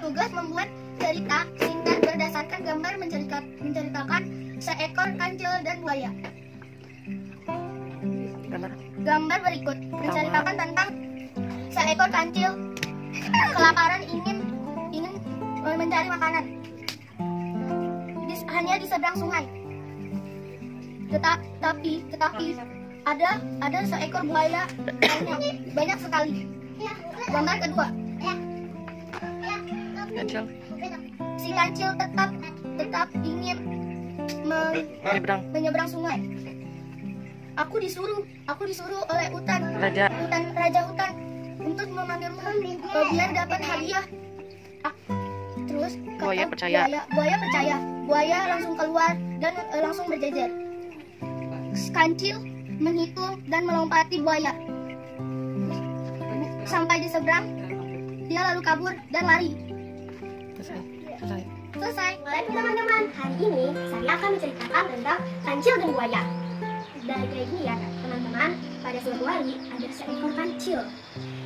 bertugas membuat cerita singkat berdasarkan gambar menceritakan seekor kancil dan buaya. Gambar berikut menceritakan tentang seekor kancil kelaparan ingin mencari makanan. Hanya di seberang sungai. Tetapi ada seekor buaya banyak sekali. Gambar kedua. Si kancil tetap ingin menyeberang sungai. Aku disuruh oleh raja hutan untuk memanggilmu biar dapat hadiah. Terus buaya percaya. Buaya langsung keluar dan langsung berjejer. Kancil menghitung dan melompati buaya. Sampai di seberang, dia lalu kabur dan lari. Selesai. Baik teman-teman, hari ini saya akan menceritakan tentang kancil dan buaya. Dari kayak gini ya teman-teman, pada suatu hari ada seekor kancil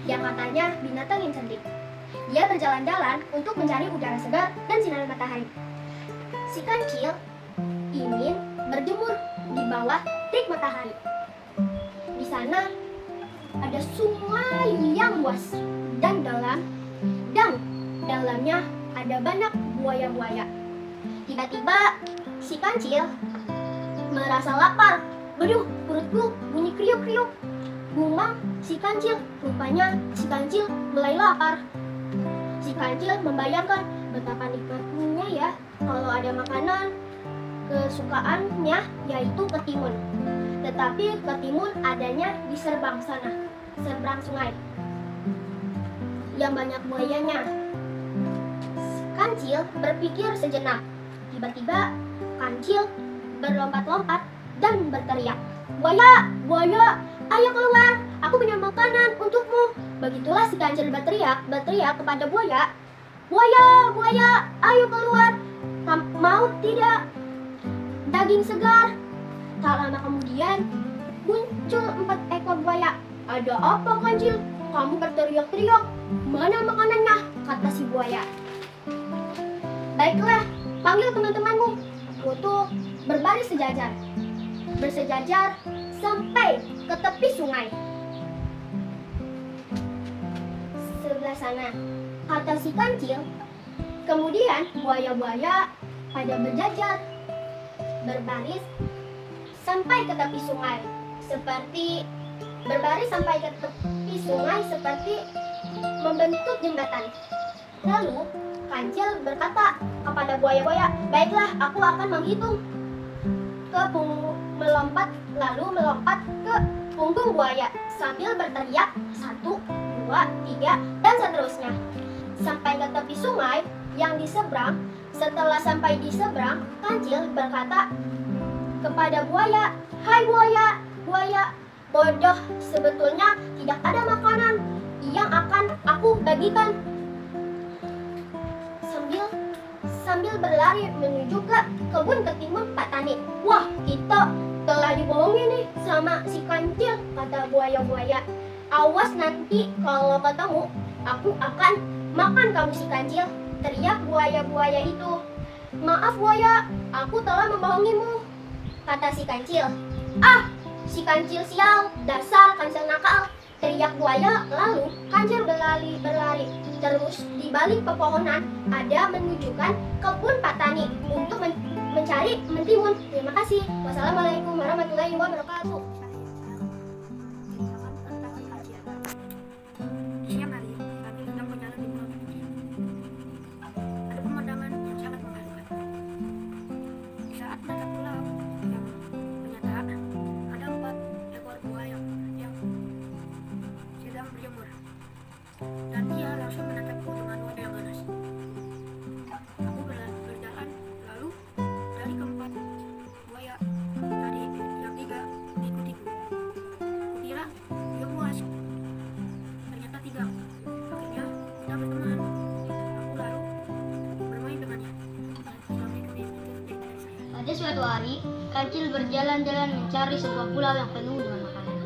yang katanya binatang yang cerdik. Dia berjalan-jalan untuk mencari udara segar dan sinar matahari. Si kancil ingin berjemur di bawah terik matahari. Di sana ada sungai yang luas dan dalamnya ada banyak buaya-buaya. Tiba-tiba si kancil merasa lapar. Waduh, perutku bunyi kriuk-kriuk. Gumam si kancil, rupanya si kancil mulai lapar. Si kancil membayangkan betapa nikmatnya ya kalau ada makanan kesukaannya, yaitu ketimun. Tetapi ketimun adanya di seberang sana, seberang sungai yang banyak buayanya. Kancil berpikir sejenak. Tiba-tiba kancil berlompat-lompat dan berteriak, "Buaya, buaya, ayo keluar, aku punya makanan untukmu." Begitulah si kancil berteriak kepada buaya, "Buaya, buaya, ayo keluar, mau tidak daging segar?" Tak lama kemudian muncul 4 ekor buaya. "Ada apa kancil? Kamu berteriak-teriak, mana makanannya?" kata si buaya. "Baiklah, panggil teman-temanmu." Untuk berbaris bersejajar sampai ke tepi sungai sebelah sana, kata si kancil. Kemudian buaya-buaya pada berjajar berbaris sampai ke tepi sungai, seperti membentuk jembatan. Lalu kancil berkata kepada buaya-buaya, "Baiklah, aku akan menghitung." Melompat ke punggung buaya sambil berteriak 1, 2, 3 dan seterusnya sampai ke tepi sungai yang di seberang. Setelah sampai di seberang, kancil berkata kepada buaya, "Hai buaya, buaya, bodoh, sebetulnya tidak ada makanan yang akan aku bagikan." Sambil berlari menuju ke kebun ketimun Pak Tani. "Wah, kita telah dibohongi nih sama si kancil," kata buaya-buaya. "Awas nanti kalau ketemu, aku akan makan kamu si kancil," teriak buaya-buaya itu. "Maaf buaya, aku telah membohongimu," kata si kancil. "Ah, si kancil sial, dasar kancil nakal," teriak buaya. Lalu kancil berlari. Terus di balik pepohonan ada menunjukkan kebun Pak Tani untuk mencari mentimun. Terima kasih. Wassalamualaikum warahmatullahi wabarakatuh. Siang hari, kami sedang berjalan di pulau kecil. Ada pemandangan yang sangat mengharukan. Di saat menatap pulau yang ternyata ada 4 ekor buaya yang sedang berjemur. Dan dia langsung menatapku dengan wajah yang ganas. Aku berjalan, lalu dari keempat buaya tadi yang 3 ikut-ikut. Kukira dia puas, ternyata tidak. Akhirnya kita berteman. Aku lalu bermain dengannya. Dan mengikuti titik dari saya. Pada suatu hari, kancil berjalan-jalan mencari sebuah pulau yang penuh dengan makanan.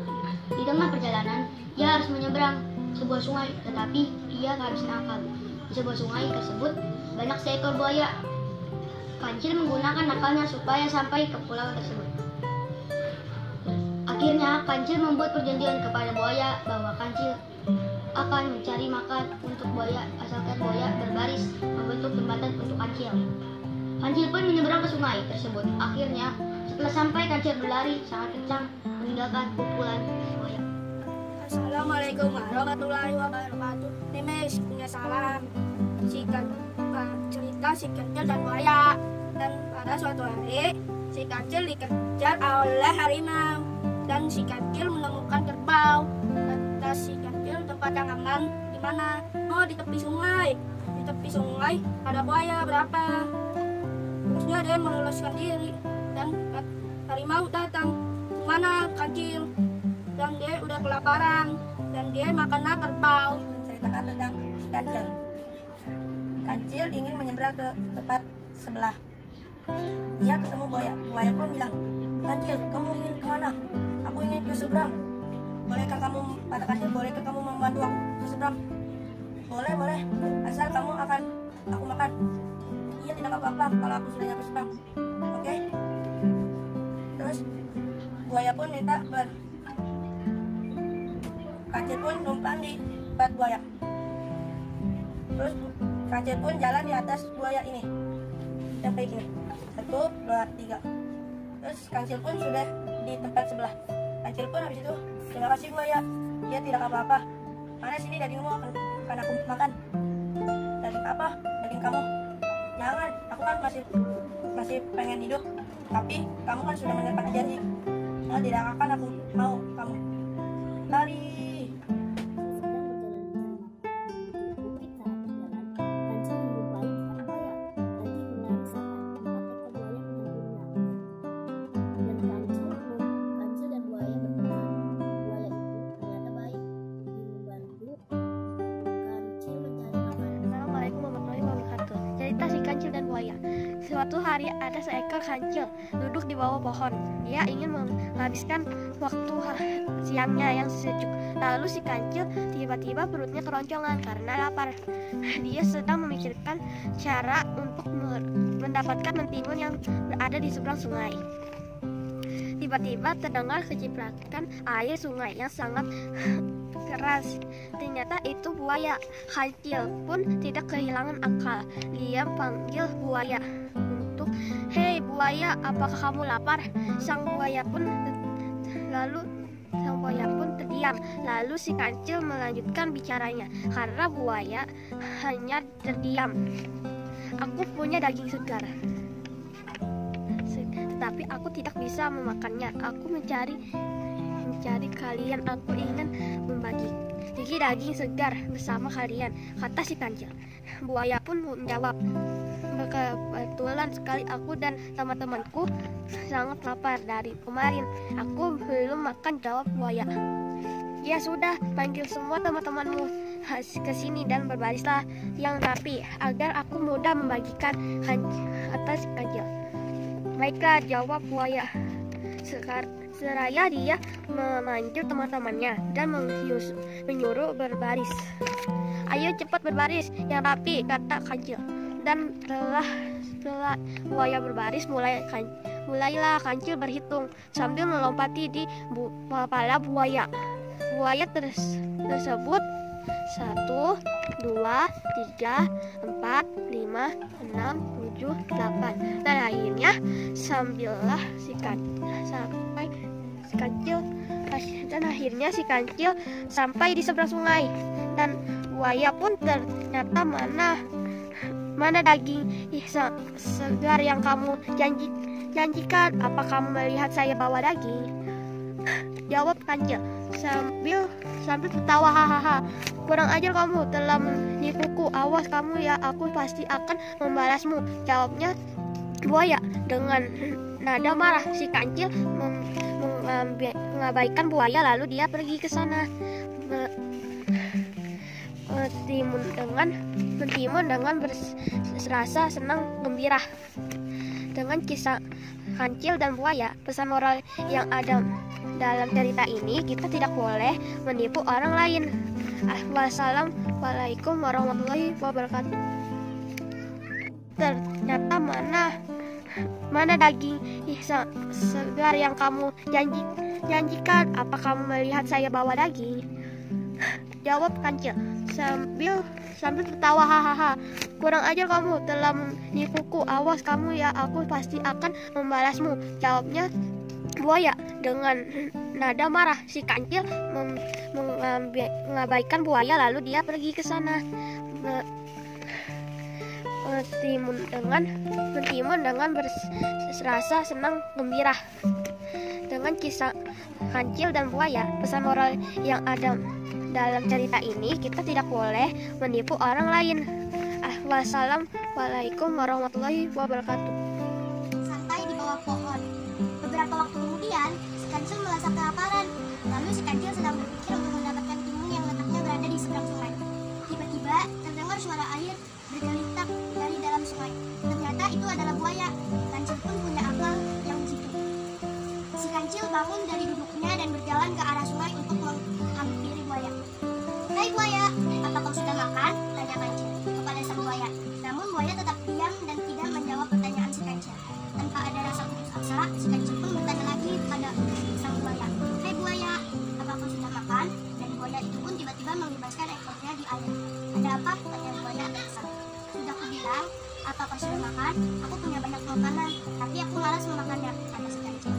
Di tengah perjalanan, ia harus menyeberang sebuah sungai, tetapi ia kehabisan akal. Di sebuah sungai tersebut banyak seekor buaya. Kancil menggunakan akalnya supaya sampai ke pulau tersebut. Akhirnya Kancil membuat perjanjian kepada buaya bahwa Kancil akan mencari makan untuk buaya asalkan buaya berbaris membentuk jembatan untuk Kancil. Kancil pun menyeberang ke sungai tersebut. Akhirnya setelah sampai, Kancil berlari sangat kencang meninggalkan kumpulan buaya. Assalamualaikum warahmatullahi wabarakatuh. Mimis punya salam. Cerita si Kancil dan buaya. Dan pada suatu hari, si Kancil dikejar oleh harimau. Dan si Kancil menemukan kerbau. Kata si Kancil, tempat yang aman di mana? Oh, di tepi sungai. Di tepi sungai ada buaya berapa? Terusnya dia meloloskan diri. Dan harimau datang. Mana Kancil? Dan dia udah kelaparan. Dan dia makanlah kerbau. Ceritakan tentang Kancil. Kancil ingin menyeberang ke tempat sebelah. Dia ketemu buaya. Buaya pun bilang, Kancil, kamu ingin kemana? Aku ingin ke seberang. Bolehkah kamu, kata Kancil, bolehkah kamu membantu aku ke seberang? Boleh, boleh. Asal kamu akan aku makan. Iya, tidak apa-apa kalau aku sudah nyampe seberang. Oke. Terus buaya pun minta Kancil pun numpang di tempat buaya. Terus Kancil pun jalan di atas buaya ini. Sampai gini. 1, 2, 3. Terus Kancil pun sudah di tempat sebelah. Kancil pun habis itu, terima kasih buaya. Dia tidak apa-apa. Mana sini dagingmu akan aku makan. Daging apa? Daging kamu. Jangan, aku kan masih pengen hidup. Tapi kamu kan sudah menepati janji. Nah, tidak akan aku mau kamu. Lari. Cerita si Kancil dan buaya. Suatu hari ada seekor kancil duduk di bawah pohon. Dia ingin menghabiskan waktu siangnya yang sejuk. Lalu si kancil tiba-tiba perutnya keroncongan karena lapar. Dia sedang memikirkan cara untuk mendapatkan mentimun yang berada di seberang sungai. Tiba-tiba terdengar kecipratan air sungai yang sangat keras. Ternyata itu buaya. Kancil pun tidak kehilangan akal. Dia panggil buaya untuk, "Hei buaya, apakah kamu lapar?" Sang buaya pun terdiam. Lalu si kancil melanjutkan bicaranya karena buaya hanya terdiam. "Aku punya daging segar, tetapi aku tidak bisa memakannya. Aku mencari kalian. Aku ingin membagi daging segar bersama kalian," kata si kancil. Buaya pun menjawab, "Kebetulan sekali aku dan teman-temanku sangat lapar dari kemarin. Aku belum makan," jawab buaya. "Ya sudah, panggil semua teman-temanmu ke sini dan berbarislah yang rapi agar aku mudah membagikan," kata si kancil. "Baiklah," jawab buaya. Seraya dia memanggil teman-temannya dan menyuruh berbaris. "Ayo cepat berbaris yang rapi," kata kancil. Dan setelah buaya berbaris, mulailah kancil berhitung sambil melompati di kepala buaya. Buaya tersebut 1, 2, 3, 4, 5, 6, 7, 8. Dan akhirnya si kancil sampai di seberang sungai. Dan buaya pun ternyata mana daging segar yang kamu janjikan? Apa kamu melihat saya bawa daging?" Jawab kancil sambil tertawa, "Hahaha, kurang ajar kamu, telah menipuku. Awas kamu ya, aku pasti akan membalasmu," jawabnya buaya dengan nada marah. Si kancil mengabaikan buaya, lalu dia pergi ke sana mentimun dengan berasa senang gembira. Dengan kisah kancil dan buaya, pesan moral yang ada dalam cerita ini, kita tidak boleh menipu orang lain. Wassalam Waalaikumsalam warahmatullahi wabarakatuh. Ternyata mana daging segar yang kamu janjikan? Apa kamu melihat saya bawa daging? Jawab Kancil sambil tertawa, hahaha. Kurang ajar kamu, telah menipuku. Awas kamu ya, aku pasti akan membalasmu. Jawabnya buaya dengan nada marah. Si Kancil mengabaikan buaya, lalu dia pergi ke sana mentimun dengan berserasa senang gembira dengan kisah Kancil dan buaya. Pesan moral yang ada dalam cerita ini, kita tidak boleh menipu orang lain. Wassalamualaikum warahmatullahi wabarakatuh. Sampai di bawah pohon. Beberapa waktu kemudian, si Kancil merasa kelaparan. Lalu si Kancil sedang berpikir untuk mendapatkan timun yang letaknya berada di seberang sungai. Tiba-tiba terdengar suara air bergelitak dari dalam sungai. Ternyata itu adalah buaya. Kancil pun punya akal yang jitu. Si Kancil bangun dari duduknya dan berjalan ke arah sungai untuk menghampiri buaya. "Hai buaya, apa kau sudah makan?" tanya Kancil kepada sang buaya. Namun buaya tetap diam dan tidak menjawab pertanyaan si Kancil. Tanpa ada rasa putus asa, si Kancil pun bertanya lagi pada sang buaya. "Hai buaya, apa kau sudah makan?" Dan buaya itu pun tiba-tiba membebaskan ekornya di air. "Ada apa?" tanya buaya kesal. "Sudah kubilang, apa kau sudah makan? Aku punya banyak makanan, tapi aku malas memakannya," kata si Kancil.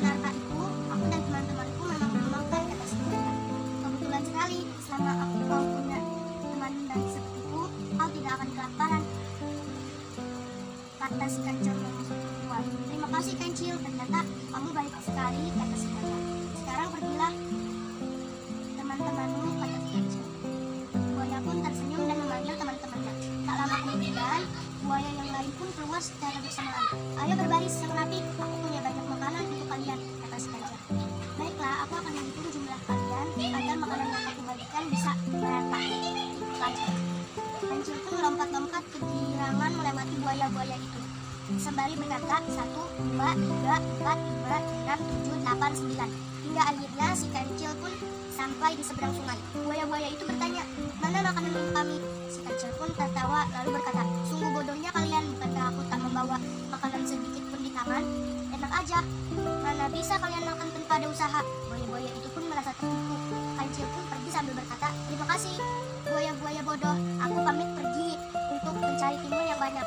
"Benarkah itu? Aku dan teman-temanku memang belum makan," kata si buaya. "Kebetulan sekali, selama kau punya teman dan sepertiku, kau tidak akan kelaparan," kata si Kancil membuat. "Terima kasih Kancil, ternyata kamu baik sekali," kata si buaya. "Sekarang pergilah teman-temanmu," kata si Kancil. Buaya pun tersenyum dan memanggil teman-temannya. Tak lama kemudian, buaya yang lain pun keluar secara bersamaan. "Ayo berbaris yang rapi, aku punya banyak makanan untuk kalian," kata si Kancil. "Baiklah, aku akan menghitung jumlah kalian agar makanan yang aku bagikan bisa merata," Kancil. Kancil pun melompat-lompat kegirangan melewati buaya-buaya itu, sembari berkata 1, 2, 3, 4, 5, 6, 7, 8, 9. Hingga akhirnya si Kancil pun sampai di seberang sungai. Buaya-buaya itu bertanya, "Mana makanan untuk kami?" Si Kancil pun tertawa lalu berkata, "Sungguh bodohnya kalian, bukankah aku tak membawa makanan sedikit pun di tangan? Enak aja, mana bisa kalian makan tanpa ada usaha?" Buaya-buaya itu pun merasa tertipu. Kancil pun pergi sambil berkata, "Terima kasih buaya-buaya bodoh, aku pamit pergi untuk mencari timun yang banyak."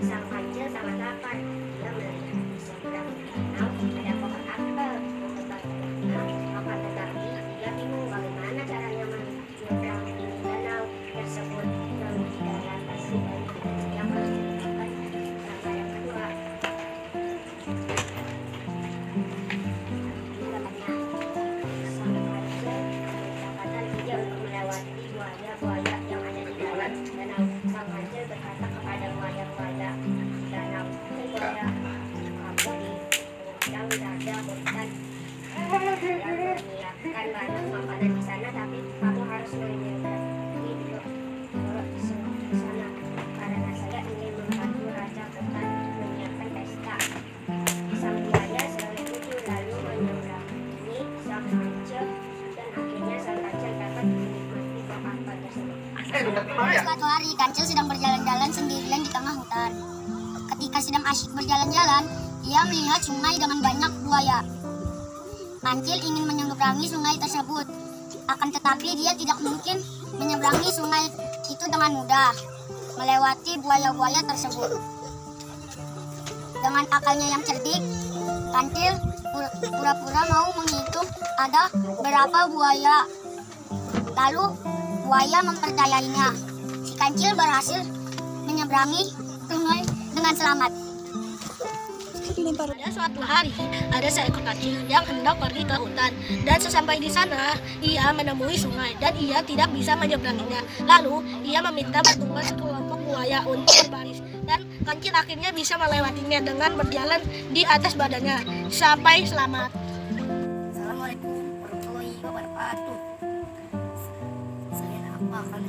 Sang Kancil sangat lapar. Dia melihat di seberang danau ada pohon apel. Akan tetapi dia bingung bagaimana caranya menyeberang danau tersebut yang di dalam pasir dan yang menyebabkan langkah yang kedua. Sang Kancil mendapatkan ide untuk melewati buaya-buaya yang ada di dalam danau. Sang Kancil berkata kepada buaya-buaya danau, "Hei buaya, kamu yang dada bukan yang menyiapkan banyak makanan di sana, tapi kamu harus menyeberangi dulu ke sana karena saya ingin membantu raja hutan menyiapkan pesta." Sang buaya setuju lalu menyeberangi sang Kancil dan akhirnya sang Kancil dapat menikmati buah apel tersebut. Suatu hari, Kancil sedang berjalan-jalan sendirian di tengah hutan. Ketika sedang asyik berjalan-jalan, ia melihat sungai dengan banyak buaya. Kancil ingin menyeberangi sungai tersebut. Akan tetapi dia tidak mungkin menyeberangi sungai itu dengan mudah, melewati buaya-buaya tersebut. Dengan akalnya yang cerdik, Kancil pura-pura mau menghitung ada berapa buaya. Lalu buaya mempercayainya. Si Kancil berhasil menyeberangi sungai dengan selamat. Pada suatu hari, ada seekor kancil yang hendak pergi ke hutan, dan sesampai di sana, ia menemui sungai dan ia tidak bisa menyeberanginya. Lalu, ia meminta bantuan sekelompok buaya untuk berbaris, dan kancil akhirnya bisa melewatinya dengan berjalan di atas badannya sampai selamat. Assalamualaikum warahmatullahi wabarakatuh. Saya akan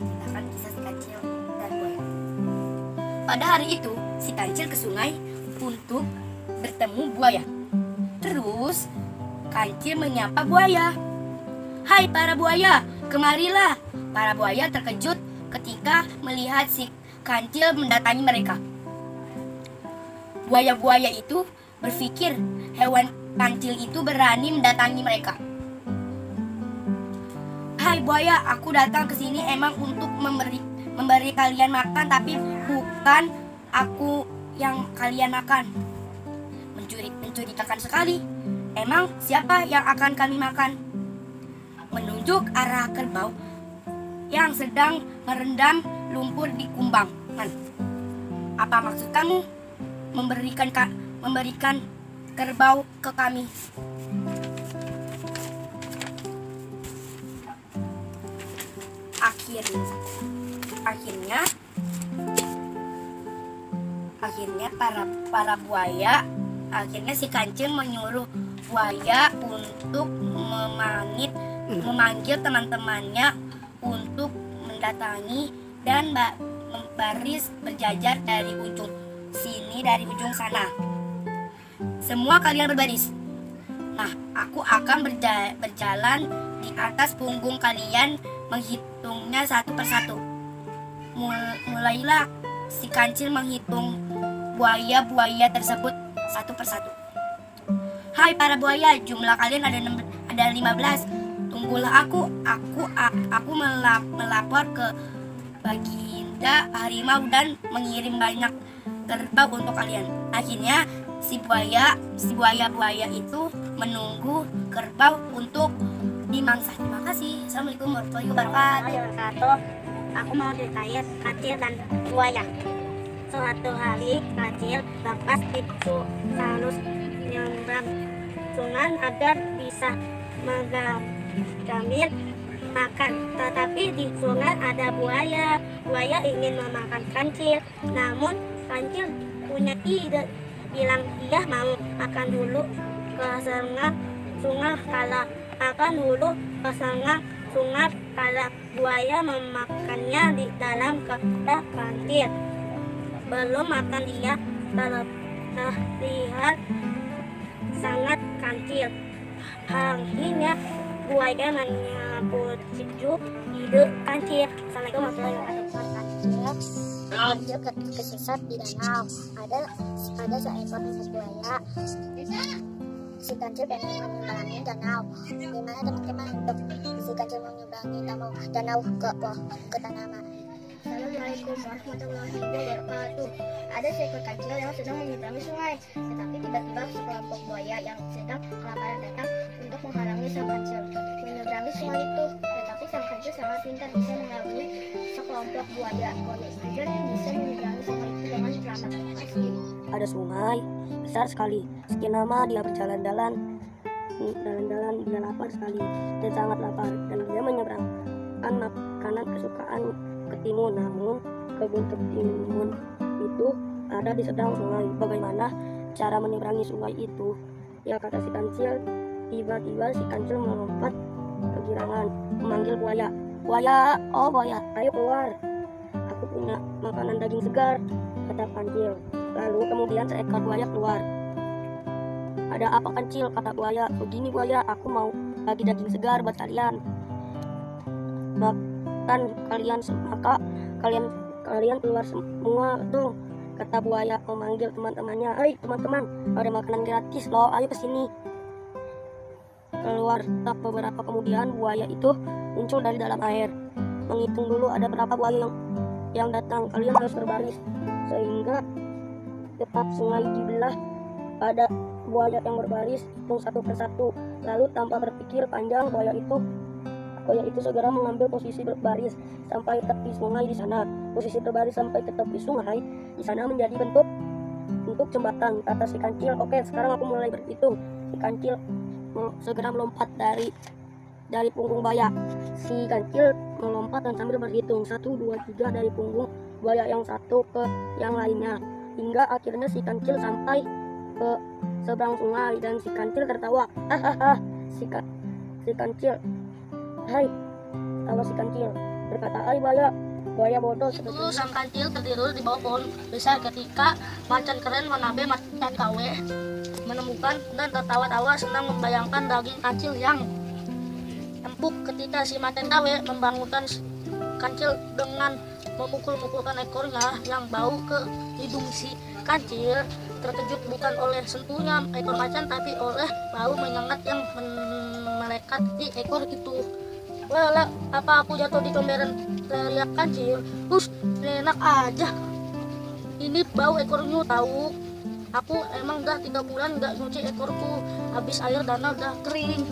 Pada hari itu, si kancil ke sungai untuk bertemu buaya. Terus, kancil menyapa buaya. "Hai para buaya, kemarilah." Para buaya terkejut ketika melihat si kancil mendatangi mereka. Buaya-buaya itu berpikir hewan kancil itu berani mendatangi mereka. "Hai buaya, aku datang ke sini emang untuk memberi kalian makan, tapi bukan aku yang kalian makan." Mencurigakan sekali. "Emang siapa yang akan kami makan?" Menunjuk arah kerbau yang sedang merendam lumpur di kumbangan. "Apa maksud kamu memberikan kerbau ke kami?" Akhirnya si kancil menyuruh buaya untuk memanggil teman-temannya untuk mendatangi dan baris berjajar dari ujung sini dari ujung sana. "Semua kalian berbaris. Nah, aku akan berjalan di atas punggung kalian menghitungnya satu persatu." Mulailah si kancil menghitung buaya-buaya tersebut satu persatu. "Hai para buaya, jumlah kalian ada 15. Tunggulah aku melapor ke Baginda Harimau dan mengirim banyak kerbau untuk kalian." Akhirnya si buaya-buaya itu menunggu kerbau untuk dimangsa. Terima kasih. Assalamualaikum warahmatullahi wabarakatuh. Aku mau ceritain kancil dan buaya. Suatu hari kancil lepas itu harus menyeberang sungai agar bisa mengambil makan. Tetapi di sungai ada buaya. Buaya ingin memakan kancil, namun kancil punya ide, bilang dia mau makan dulu ke sungai kalau buaya memakannya di dalam kepala kancil. Belum makan dia terlihat sangat kancil. Akhirnya buaya menyetujui ide kancil. Assalamualaikum warahmatullahi wabarakatuh. Kancil kesesat di danau. Ada seekor buaya. Si kancil pengen menyeberangi danau. Gimana teman-teman untuk si kancil menyeberangi danau ke tanaman? Assalamualaikum warahmatullahi wabarakatuh. Ada seekor kancil yang sedang menyeberangi sungai, tetapi tiba-tiba sekelompok buaya yang sedang kelaparan datang untuk menghalangi sang kancil menyeberangi sungai itu. Tetapi sang kancil sangat pintar, bisa mengalami sekelompok buaya. Buaya kancil bisa menyeberangi sungai itu dengan selamat. Ada sungai besar sekali. Sekian lama dia berjalan-jalan, dia lapar sekali dan sangat lapar, dan dia menyeberangkan makanan kesukaan ketimun. Namun kebun ketimun itu ada di sedang sungai. Bagaimana cara menyeberangi sungai itu? Ya, kata si kancil. Tiba-tiba si kancil melompat kegirangan, memanggil buaya. "Buaya, oh buaya, ayo keluar. Aku punya makanan daging segar," kata kancil. Lalu kemudian seekor buaya keluar. "Ada apa kancil?" kata buaya. "Begini buaya, aku mau bagi daging segar buat kalian. Makan maka kalian keluar semua tuh," kata buaya memanggil teman-temannya. "Hei teman-teman, ada makanan gratis loh, ayo kesini." Keluar. Tak beberapa kemudian buaya itu muncul dari dalam air. Menghitung dulu ada berapa buaya yang datang. Kalian harus berbaris sehingga tepat sungai dibelah. Pada buaya yang berbaris, hitung satu persatu. Lalu tanpa berpikir panjang, buaya itu segera mengambil posisi berbaris sampai tepi sungai di sana. Posisi berbaris sampai ke tepi sungai di sana menjadi bentuk jembatan. Kata si kancil, "Oke, sekarang aku mulai berhitung." Si kancil segera melompat dari punggung buaya. Si kancil melompat dan sambil berhitung 1, 2, 3 dari punggung buaya yang satu ke yang lainnya, hingga akhirnya si kancil sampai ke seberang sungai dan si kancil tertawa. Hahaha, si kancil. "Hai," tawa si kancil, berkata, "Hai buaya, buaya bodoh Itu sebetulnya. sang kancil tertidur di bawah pohon besar ketika macan keren menabe macan kawe menemukan dan tertawa-tawa senang membayangkan daging kancil yang empuk. Ketika si macan kawe membangunkan kancil dengan memukul-mukulkan ekornya yang bau ke hidung si kancil, terkejut bukan oleh sentuhnya ekor macan tapi oleh bau menyengat yang melekat di ekor itu. Wala, apa aku jatuh di comberan, teriak kancil. Enak aja. Ini bau ekornya tahu. Aku emang udah 3 bulan nggak nyuci ekorku. Habis air danau udah kering.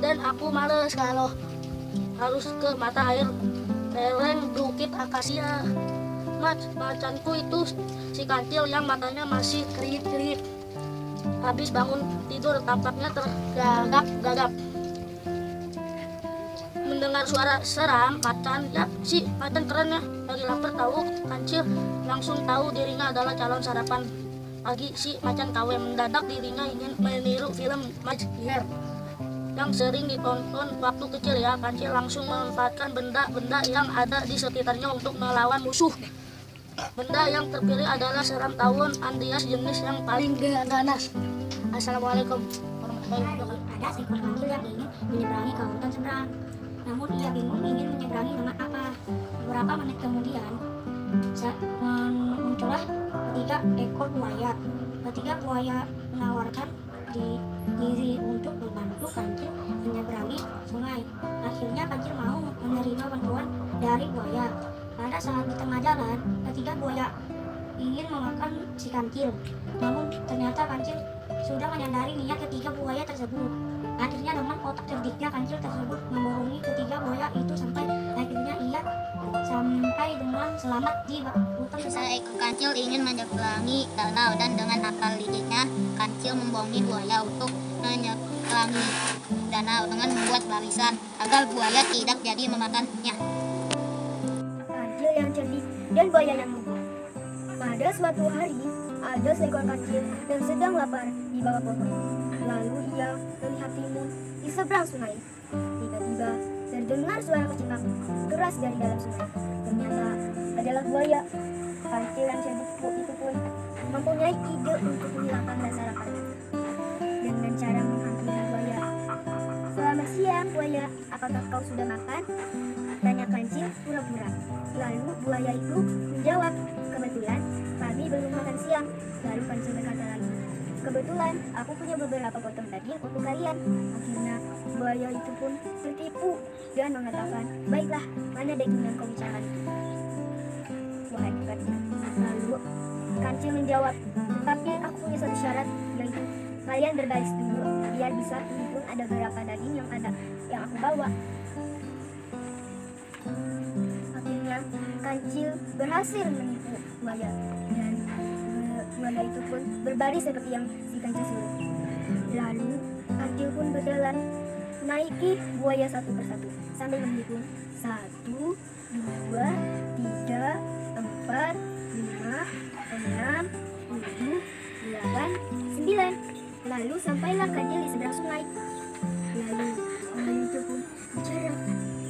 Dan aku males kalau harus ke mata air lereng bukit akasia. Macanku itu si kancil yang matanya masih kerip-kerip. Habis bangun tidur tampaknya tergagap-gagap. Mendengar suara seram macan, ya si macan keren ya, lagi lapar tahu kancil langsung tahu dirinya adalah calon sarapan pagi si macan kawe. Mendadak dirinya ingin meniru film Majher yang sering ditonton waktu kecil ya. Kancil langsung memanfaatkan benda-benda yang ada di sekitarnya untuk melawan musuh. Benda yang terpilih adalah seram tawon Andias jenis yang paling ganas. Assalamualaikum warahmatullahi wabarakatuh. Ada seekor kancil yang ingin menyeberangi ke hutan seberang. Namun ia bingung ingin menyeberangi dengan apa. Beberapa menit kemudian muncullah 3 ekor buaya. Ketiga buaya menawarkan diri untuk membantu kancil menyeberangi sungai. Akhirnya kancil mau menerima bantuan dari buaya. Pada saat di tengah jalan, ketiga buaya ingin memakan si kancil. Namun ternyata kancil sudah menyadari niat ketiga buaya tersebut. Akhirnya dengan otak cerdiknya kancil tersebut membohongi ketiga buaya itu sampai akhirnya ia sampai dengan selamat di hutan. Seekor kancil ingin menyeberangi danau dan dengan akal liciknya kancil membohongi buaya untuk menyeberangi danau dengan membuat barisan agar buaya tidak jadi memakannya. Kancil yang cerdik dan buaya yang lugu. Pada suatu hari, ada seekor kancil yang sedang lapar di bawah pohon. Lalu ia melihat timun di seberang sungai. Tiba-tiba terdengar suara kecimang keras dari dalam sungai. Ternyata adalah buaya. Kancil yang cerdik itu pun mempunyai ide untuk menghilangkan rasa laparnya dengan cara menghampiri buaya. Selamat siang buaya, apakah kau sudah makan? Tanya kancil pura-pura. Lalu buaya itu menjawab, kebetulan kami belum makan siang. Lalu kancil berkata lagi, kebetulan aku punya beberapa potong daging untuk kalian. Akhirnya buaya itu pun tertipu dan mengatakan, baiklah, mana daging yang kau bicarakan? Wahai kancil. Lalu kancil menjawab, tapi aku punya satu syarat, yaitu kalian berbaris dulu biar bisa hitung ada berapa daging yang aku bawa. Akhirnya kancil berhasil menipu buaya dan buaya itu pun berbaris seperti yang si kancil suruh. Lalu kancil pun berjalan naiki buaya satu persatu sambil menghitung 1, 2, 3, 4, 5, 6, 7, 8, 9. Lalu sampailah kancil di seberang sungai. Lalu buaya itu pun bicara,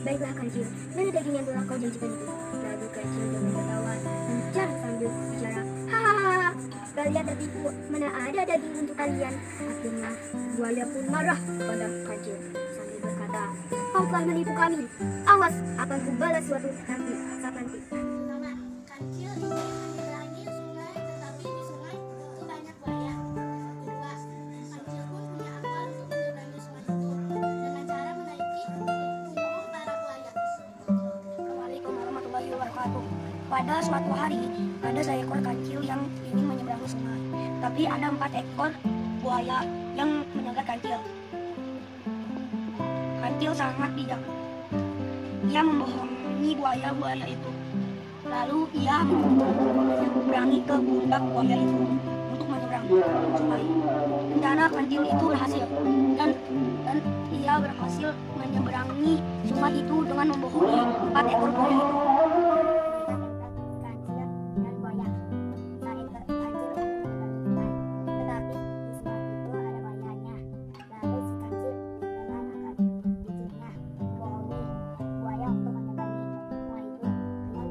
baiklah kancil, mana daging yang telah kau janjikan itu? Lalu kancil dengan tertawa mencar sambil bicara, hahaha, kalian tertipu, mana ada daging untuk kalian? Akhirnya buaya pun marah kepada kancil sambil berkata, kau telah menipu kami, awas akan kubalas suatu saat nanti. Kancil ingin menyeberangi sungai, tetapi di sungai itu banyak buaya. Kedua, kancil pun punya akal untuk menyeberangi sungai itu dengan cara menaiki punggung para buaya. Assalamualaikum warahmatullahi wabarakatuh. Pada suatu hari, ada seekor kancil yang ingin menyeberangi sungai. Tapi ada 4 ekor buaya yang menjaga kancil. Kancil sangat bijak. Ia membohongi buaya-buaya itu. Lalu ia menyeberangi ke pundak buaya itu untuk menyeberang sungai. Rencana kancil itu berhasil dan ia berhasil menyeberangi sungai itu dengan membohongi 4 ekor buaya itu. Kancil dan buaya. Saat kancil menyeberangi sungai, tetapi di sungai itu ada buayanya. Lalu si kancil dengan akal liciknya membohongi buaya untuk menyeberangi sungai itu dengan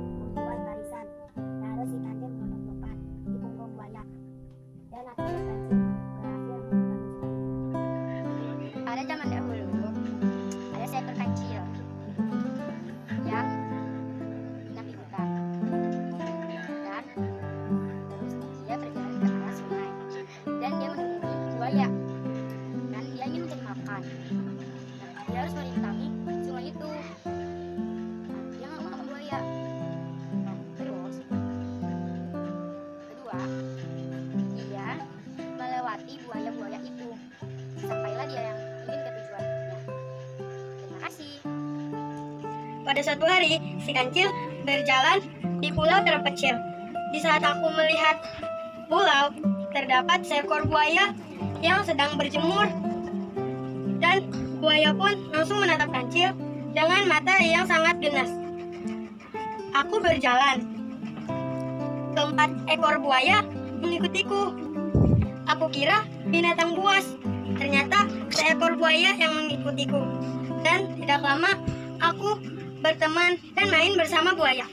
Pada suatu hari, si kancil berjalan di pulau terpencil. Di saat aku melihat pulau, terdapat seekor buaya yang sedang berjemur. Dan buaya pun langsung menatap kancil dengan mata yang sangat ganas. Aku berjalan. Keempat ekor buaya mengikutiku. Aku kira binatang buas. Ternyata seekor buaya yang mengikutiku. Dan tidak lama aku berteman dan main bersama buaya.